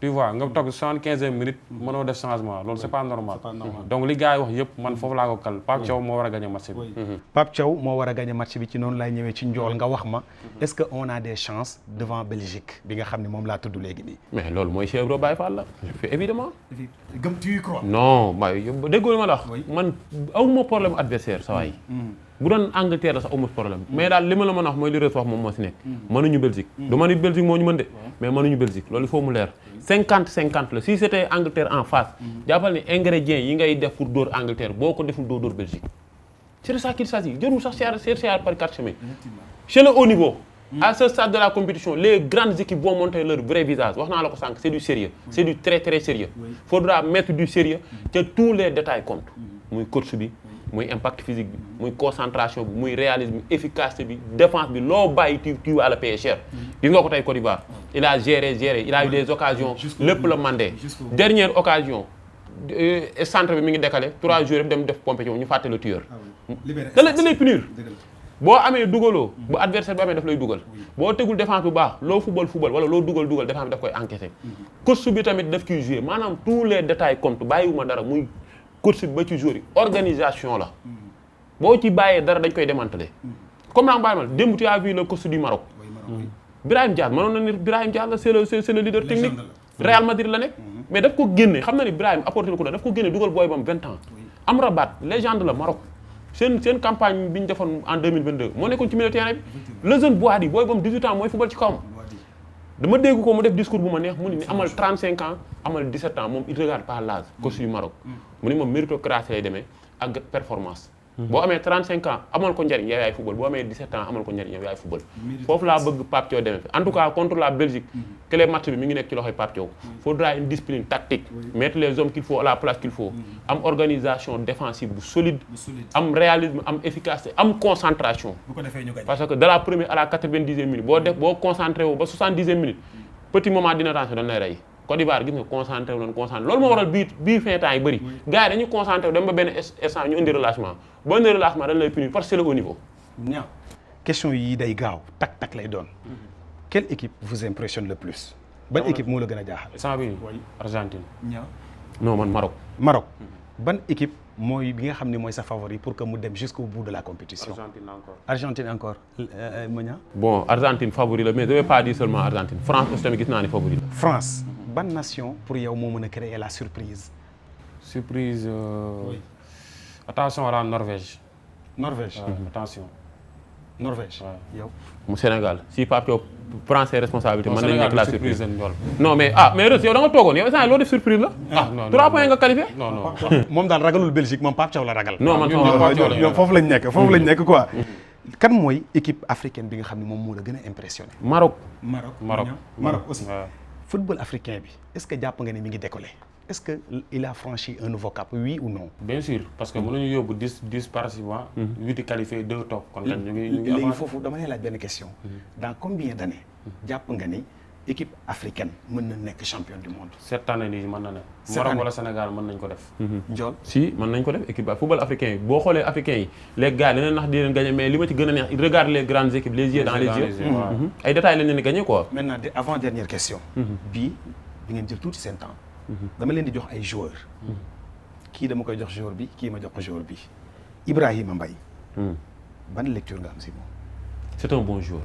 tu vois nga toog 75e minute mënoo def changement loolu c'est pas normal donc li gars yi wax yëpp man foofu laa ko kal Pape Thiaw moo war a gagner match bi Pape Thiaw moo war a gagner match bi ci noonu lay ñëwee ci njool nga wax ma est-ce que on a des chances devant Belgique bi nga xam ne moom laa tudd léegi nii mais loolu mooy Cheikh Ibra Baye Fall la évidemment gëm tu y crois non may déggoo ma la wax man awuma problème adversaire sa waay bu doon Angleterre la sax amul problème mais daal li ma la mën a wax mooy li Reus wax moom moo si nekk mënuñu Belgique du ma ni Belgique moo ñu mën de mais mënuñu Belgique loolu il faut mu leer 50-50 la si c'était Angleterre en face jàppal ni ingrédients yi ngay def pour dóor Angleterre boo ko deful doo dóor Belgique c'est de ça qu'il s'agit jërul sax chercher par quatre chemins chez le haut niveau à ce stade de la compétition les grandes équipes vont montrer leur vrai visage wax naa la ko sànq c'est du sérieux c'est du très très sérieux faudra mettre du sérieux que tous les détails comptent muy course bi muy impact physique bi muy concentration bi muy réalisme efficacité bi défense bi loo bàyyi tu vas le payer cher gis nga ko tey Côte d'Ivoire il a géré il a eu des occasions lépp la mandé dernière occasion centre bi mi ngi décalé 3 jours dem def pompé ñu fàtte le tueur da lay punir boo amee dugaloo bu adversaire bi amee daf lay dugal boo tegul défense bu baax loo football wala loo dugal défense bi daf koy encaisser course bi tamit daf kiy jouer maanaam tous les détails comptent bàyyiwuma dara muy course bi ba ci jour yi organisation la boo ci bàyyee dara dañ koy démanteler comme naa bàyyi mal démb tu as vu le course du Maroc Brahim Diaz mënoon na ni Brahim Diaz la c'est le leader technique Real Madrid la nekk mais daf ko génne xam na ni Brahim apporté ko daf ko génne dugal booy bam 20 ans Amrabat légende la Maroc seen campagne bi ñu defoon en 2022 moo nekkoon ci milieu terrain bi le jeune Boadi booy bam 18 ans mooy football ci kawam dama dégg ko mu def discours bu ma neex mu ni amal 35 ans amal 17 ans moom il regarde pas l'âge coach du Maroc mu ni moom méritocratie lay demee ak performance boo amee 35 ans amal ko njariñ yow yaay football boo amee 17 ans amal ko njariñ yow yaay football foofu laa bëgg Pape Thiaw demee fi en tout cas contre la Belgique que match bi mi ngi nekk ci loxoy Pape Thiaw faudra une discipline tactique mettre les hommes qu'il faut à la place qu'il faut am organisation défensive bu solide am réalisme am efficacité am concentration parce que de la première à la 90e minute boo concentré wu ba 70e minute petit moment d'inattention dañ lay rey Côte d'Ivoire gis nga concentré wu loolu moo waral bii fin temps yi bëri gars yi dañuy concentré wu dem ba benn instant ñu indi relâchement boo indi relâchement dañ lay punir parce que c'est le haut niveau. ñaaw question yi day gaaw tak lay doon quelle équipe vous impressionne le plus ban équipe moo la gën a jaaxal. instant bii Argentine. non man Maroc ban équipe mooy bi nga xam ne mooy sa favori pour que mu dem jusqu'au bout de la compétition. Argentine encore Monia. bon Argentine favori la mais je vais pas dire seulement Argentine France aussi tamit gis naa ni favori la. France ban nation pour yow moo mën a créer la surprise. Attention à la Norvège. Attention. Norvège. yow. mu Sénégal si Pape Thiaw prend ses responsabilités mën nañu nekk la surprise non mais Reus yow da nga toogoon yow instant loo def surprise la. non 3 points nga qualifié. non moom daal ragalul Belgique moom Pape Thiaw la ragal. non man ñoom foofu lañ nekk quoi. kan mooy équipe africaine bi nga xam ne moom moo la gën a impressionné. Maroc aussi. football africain bi est-ce que jàpp nga ne mi ngi décollé. Est-ce qu'il a franchi un nouveau cap, oui ou non? Bien sûr, parce que nous avons 10 participants, 8 qualifiés, 2 top. Il faut demander la bonne question. Dans combien d'années, l'équipe africaine peut être championne du monde? Cette année, Maroc ou le Sénégal, on peut Si, on peut l'équipe football africain. Si vous regardez les Africains, les gars, ils gagnent, mais ils regardent les grandes équipes, les yeux dans les yeux. Et les détails, ils gagnent quoi? Maintenant, avant-dernière question. Bi, vous avez dit tout ce temps. dama leen di jox ay joueurs kii dama koy jox joueur bi kii ma jox ko joueur bi Ibrahima Mbaye ban lecture nga am si moom. C'est un bon joueur.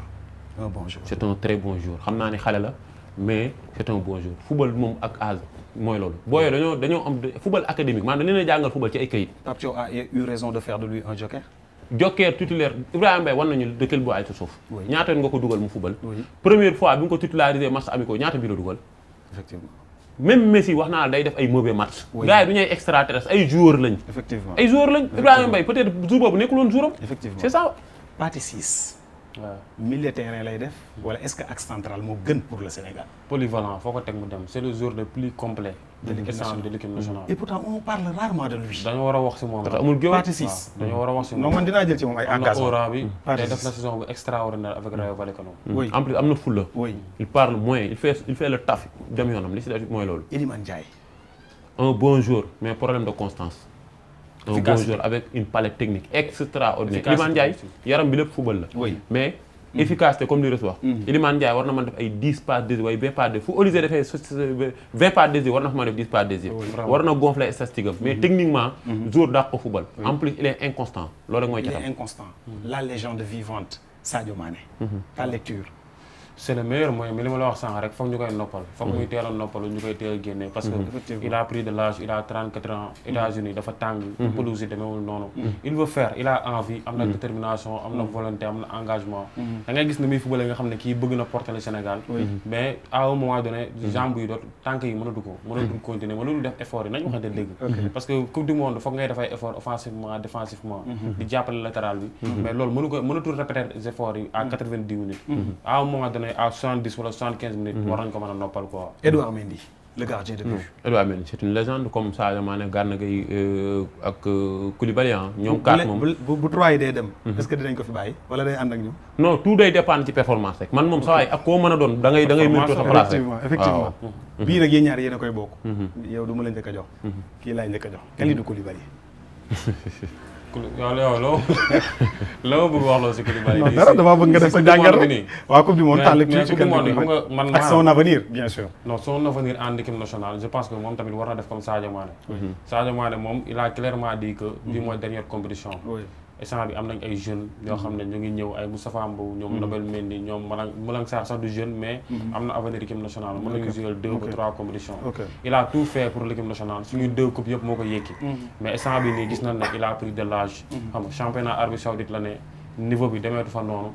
C'est un très bon joueur xam naa ne xale la mais c'est un bon joueur football moom ak âge mooy loolu booyoo dañoo am football académique maanaam dañ leen a jàngal football ci ay kayit. Pape Thiaw a eu raison de faire de lui un joker. Joker titulaire Ibrahima Mbaye wan nañu de quel bois ay suuf. ñaata yoon nga ko dugal mu football. Première fois bi nga ko titularisé match amicaux ñaata bi la dugal. Effectivement. Même Messi wax naa day def ay mauvais match. gars yi du ñuy extraterrestre ay joueurs lañ. Effectivement ay joueurs lañ Ibrahima Mbaye peut-être jour boobu nekkul woon jouram. Effectivement c'est ça. Pathé Ciss. milieu terrain lay def. wala est-ce que axe central moo gën pour le Sénégal. Polyvalent foo ko teg mu dem c'est le joueur le plus complet. de l'équipe nationale. Et pourtant on parle rarement de lui. dañoo war a wax ci moom la. amul géwél Pathé Ciss. dañoo war a wax ci moom. non man dinaa jël ci moom ay engagement. am na aura bi day def na saison bu extraordinaire avec Rayo Vallecano. oui en plus am na fulla. oui il parle moins il fait le taf dem yoonam li ci def mooy loolu. Iliman Ndiaye. un bon joueur mais problème de constance. un bon joueur avec une palette technique extraordinaire. Iliman Ndiaye yaram bi lépp football la. oui mais efficacité comme li Reus wax. Iliman Ndiaye war na mën def ay 10 passes décisives waaye 20 passes décisives fu Olise defee 20 passes décisives war na fa mën def 10 passes décisives. war na gonfler statistique am mais techniquement jour dàq ko football. en plus il est inconstant loolu rek mooy catam. il est inconstant. La légende vivante Sadio Mané. Ta lecture. c'est le meilleur moyen mais li ma la wax sànq rek foog ñu koy noppal foog muy teel a noppalu ñu koy teel a génne parce que il a pris de l'âge il a 34 ans États-Unis dafa tàng pelouse yi demeewul noonu il veut faire il a envie am na détermination am na volonté am na engagement da ngay gis ne muy football nga xam ne kii bëgg na porter le Sénégal mais à un moment donné jambes yi doot tànk yi mënatu ko mënatul continuer mënatul def effort yi nañ waxante dëgg parce que coupe du monde foog ngay def ay effort offensivement défensivement di jàppale latéral bi mais loolu mënatul répéter les efforts yi à 90 minutes à un moment donné à 70 wala 75 minutes war nañ ko mën a noppal quoi. Edouard Mendy le gardien de but. Edouard Mendy c'est une légende comme Sadio Mané Gana Gueye ak Koulibaly ñoom 4 moom bu 3 yi day dem. est-ce que dinañ ko fi bàyyi wala day ànd ak ñoom. non tout day dépendre ci performance rek man moom saa waay ak koo mën a doon da ngay mérito sa place rek. effectivement bii nag yéen ñaar yéen a koy bokk. yow du ma la njëkk a jox. kii laay njëkk a jox Kalidou Koulibaly. yow loo bëgg wax loo si Koulibaly. non dara damaa bëgg nga def sa jàngat rek waaw coupe du monde tànn mais coupe du monde xam nga man ak son avenir bien sûr. non son avenir en équipe nationale je pense que moom tamit war na def comme Sadio Mané. Sadio Mané moom il a clairement dit que bii mooy dernière compétition. instant bi am nañ ay jeunes yoo xam ne ñu ngi ñëw ay Moustapha Mbow ñoom Nobel Mendy ñoom Malang Sarr sax du jeune mais am na avenir équipe nationale mën nañu jouer 2 ou 3 compétitions il a tout fait pour l'équipe nationale suñuy 2 coupes yëpp moo ko yékki mais instant bi nii gis nañ ne il a pris de l'âge xam nga championnat Arabie Saoudite la ne niveau bi demeetu fa noonu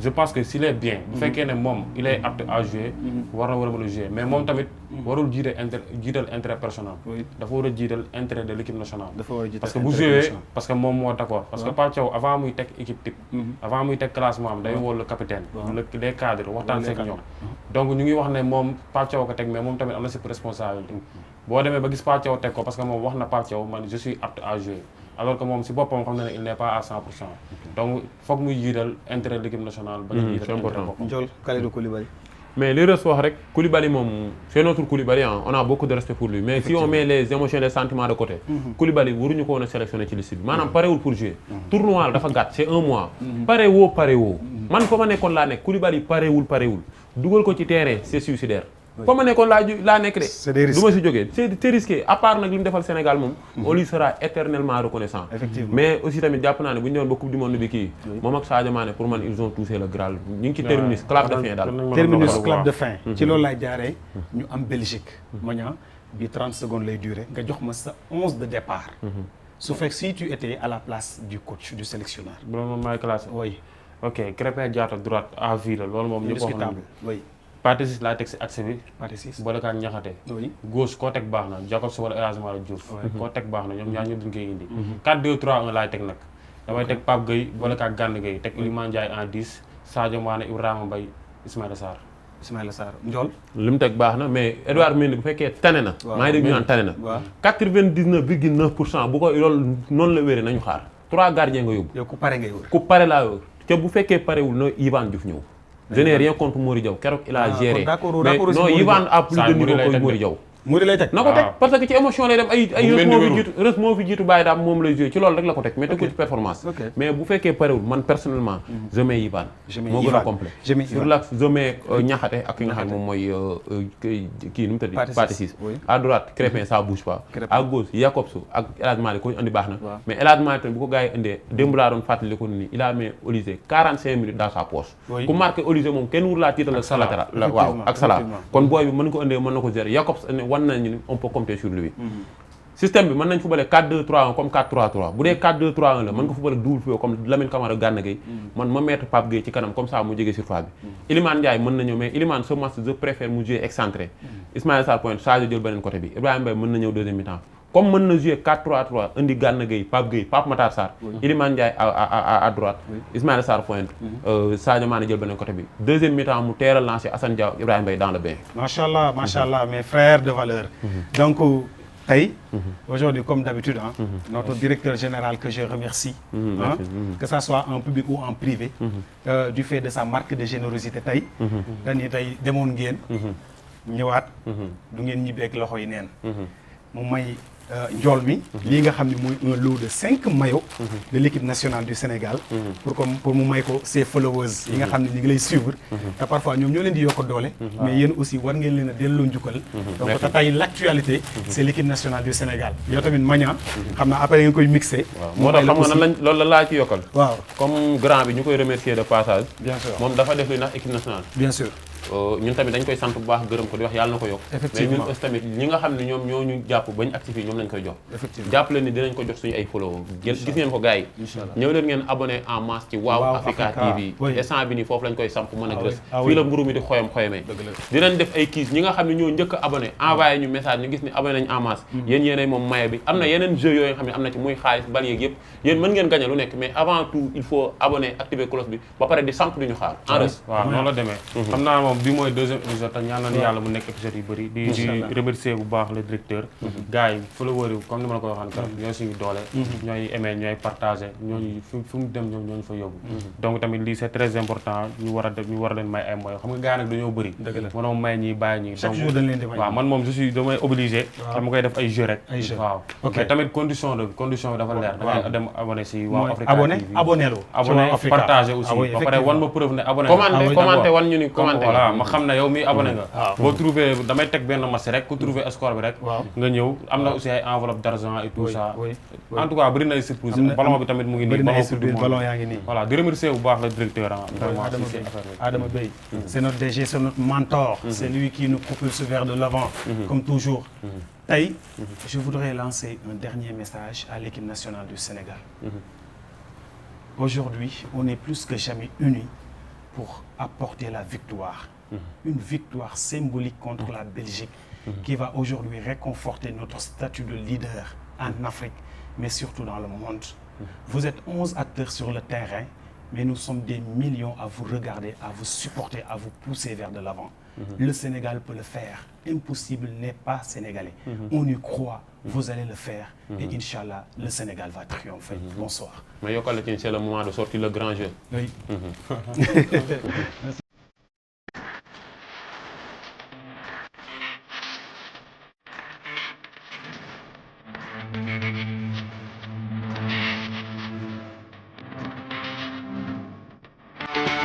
je pense que s'il est bien bu fekkee ne moom il est apte à jouer war a mën a jouer mais moom tamit warul jiital intérêt personnel dafa war a jiital intérêt de l'équipe nationale parce que bu jouer parce que moom moo d'accord parce que Pape Thiaw avant muy teg équipe type avant muy teg classement am day woo le capitaine les cadres waxtaan seeg ñoom donc ñu ngi wax ne moom Pape Thiaw ko teg mais moom tamit am na si responsabilité boo demee ba gis Pape Thiaw teg ko parce que moom wax na Pape Thiaw man je suis apte à jouer alors que moom si boppam xam na ne il n'est pas à 100% donc foog muy jiital intérêt de l'équipe nationale ba ñu jiital intérêt boppam. Ndiol Kalidou Koulibaly. mais li Reus wax rek Koulibaly moom c'est notre Koulibaly on a beaucoup de respect pour lui mais si on met les émotions les sentiments de côté Koulibaly waruñu ko woon a sélectionner ci liste bi maanaam parewul pour jouer tournoi dafa gàtt c'est 1 mois pare woo man fa ma nekkoon laa nekk Koulibaly parewul dugal ko ci terrain c'est suicidaire fa ma nekkoon laa nekk de du ma si jógee c'est risqué à part nag li mu defal Sénégal moom on lui sera éternellement reconnaissant mais aussi tamit jàpp naa ne bu ñu ñëwoon ba coupe du monde bi kii moom ak Sadio Mané pour man ils ont touché le Graal ñu ngi ci terminus clap de fin daal terminus clap de fin ci loolu laay jaaree ñu am Belgique Magnan bi 30 secondes lay durer nga jox ma sa 11 de départ su fekk si tu étais à la place du coach du sélectionneur bu loolu moom maay classé oui ok Krépin Diatta droite à vie la loolu moom ñëpp wax nañu oui Pathé Ciss laa teg si axe bi. Pathé Ciss boole kaa Niakhaté. oui gauche koo teg baax na Jacobs wala El Hadji Malick Diouf. koo teg baax na ñoom ñaar ñëpp dañu koy indi. 4-2-3-1 laay teg nag. damay teg Pape Gueye boole kaa Gana Gueye teg Iliman Ndiaye en 10 Sadio Mané Ibrahima Mbaye Ismaïla Sarr. Ndiol. li mu teg baax na mais Edouard Mendy bu fekkee tane na. maa ngi dégg ñu naan tane na. 99,9% bu ko loolu noonu la wéree nañu xaar 3 gardiens nga yóbbu. yow ku pare ngay wër. ku pare laa wër te bu fekkee parewul na Yvan Diouf ñëw. je n'ai rien contre Mori Diaw keroog il a géré mais non Yvan a plus de niveau que Mori Diaw. Mouride lay teg na ko teg parce que ci émotion lay dem ay Reus moo fi jiitu bàyyi daam moom lay joué ci loolu rek la ko teg mais teg ko ci performance mais bu fekkee parewul man personnellement je mets Yvan moo gën a complet sur l'axe je mets Niakhaté ak ki nga xam ne moom mooy kii nu mu tëddi Pathé Ciss à droite Krépin ça bouge pas à gauche Jacobs ak El Hadji Malick ko ñu andi baax na mais El Hadji Malick tamit bu ko gars yi indee démb laa doon fàttali ko ni il a mis Olise 45 minutes dans sa poche ku marqué Olise moom kenn wur laa tiital ak sa latéral waaw ak Salah kon booy bi mën ko indee mën na ko gérer Jacobs wan nañu ni on peut compter sur lui système bi mën nañ footballer 4-2-3-1 comme 4-3-3 bu dee 4-2-3-1 la mën nga footballer double pivot comme Lamine Camara Gana Gueye man ma mettre Pape Gueye ci kanam comme ça mu jege surface bi Iliman Ndiaye mën na ñëw mais Iliman ce match je préfère mu jouer excentré Ismaïla Sarr point Sadio jël beneen côté bi Ibrahima Mbaye mën na ñëw deuxième mi-temps comme mën na jouer 4-3-3 indi Gana Gueye Pape Matar Sarr Iliman Ndiaye à droite Ismaïla Sarr point Sadio Mané jël beneen côté bi deuxième mi-temps mu teel a lancé Assane Diao Ibrahima Mbaye dans le bain machallah mes frères de valeur donc tey aujourd'hui comme d'habitude notre directeur général que je remercie que ça soit en public ou en privé du fait de sa marque de générosité tey dañuy tey demoon ngeen ñëwaat du ngeen ñibbeek loxo yi neen moom may njool mi lii nga xam ne mooy un lot de 5 maillots de l'équipe nationale du Sénégal pour mu may ko ses followers yi nga xam ne ñu ngi lay suivre te parfois ñoom ñoo leen di yokk doole mais yéen aussi war ngeen leen a delloo njukkal donc te tey l'actualité c'est l'équipe nationale du Sénégal yow tamit Magnan xam naa après ngeen koy mixé moo tax xam nga nan lañ loolu la laa ci yokkal waaw comme grand bi ñu koy remercier de passage bien sûr moom dafa def li ndax équipe nationale bien sûr ñun tamit dañ koy sant bu baax gërëm ko di wax yàlla na ko yokk mais ñun aussi tamit ñi nga xam ne ñoom ñoo ñu jàpp bañ actif yi ñoom lañ koy jox jàpp leen ni dinañ ko jox suñu ay follow gis ngeen ko gars yi ñëw leen ngeen abonné en masse ci Waaw Africa TV instant bi nii foofu lañ koy samp mën a gës fii la mburu mi di xoyamee dinañ def ay kiis ñi nga xam ne ñoo njëkk a abonné envoyé ñu message ñu gis ni abonné nañ en masse yéen yéenay moom maye bi am na yeneen jeu yooyu nga xam ne am na ci muy xaalis bal yeeg yëpp yéen mën ngeen gagné lu nekk mais avant tout il faut abonné activer cloche bi ba pare di samp duñu xaar waaw noonu la demee xam naa moom bi mooy deuxième épisode te ñaan nañu yàlla mu nekk épisode yu bëri di remercier bu baax le directeur gars yi followers yi comme ni ma la ko waxoon keroog ñooy suñu doole ñooy aimé ñooy partagé ñooñu fu mu dem ñooñu fa yóbbu donc tamit lii c'est très important ñu war a leen may ay moyens xam nga gars yi nag dañoo bëri mënoo may ñi bàyyi ñi chaque jour dañ leen di may waaw man moom je suis damay obligé dama koy def ay jeu rek waaw mais tamit condition bi dafa leer da ngay dem abonné si Waaw Africa TV abonné partagé aussi ba pare wan ma preuve ne abonné commenté wan ñu ni commenté voilà ma xam ne yow mi abonné nga boo trouvé damay teg benn match rek ku trouvé score bi rek nga ñëw am na aussi ay enveloppe d'argent et tout ça en tout cas bëri na ay surprise ballon bi tamit mu ngi nii ballon yaa ngi nii voilà di remercier bu baax le directeur vraiment Adama Bey c'est notre DG c'est notre mentor c'est lui qui nous propulse vers de l'avant comme toujours tey je voudrais lancer un dernier message à l'équipe nationale du Sénégal aujourd'hui on est plus que jamais unis pour apporter la victoire une victoire symbolique contre la Belgique qui va aujourd'hui réconforter notre statut de leader en Afrique mais surtout dans le monde vous êtes 11 acteurs sur le terrain mais nous sommes des millions à vous regarder à vous supporter à vous pousser vers de l'avant le Sénégal peut le faire impossible n'est pas sénégalais on y croit vous allez le faire et Inch'Allah le Sénégal va triompher bonsoir mais yokkal la ci c'est le moment de sortir le grand jeu oui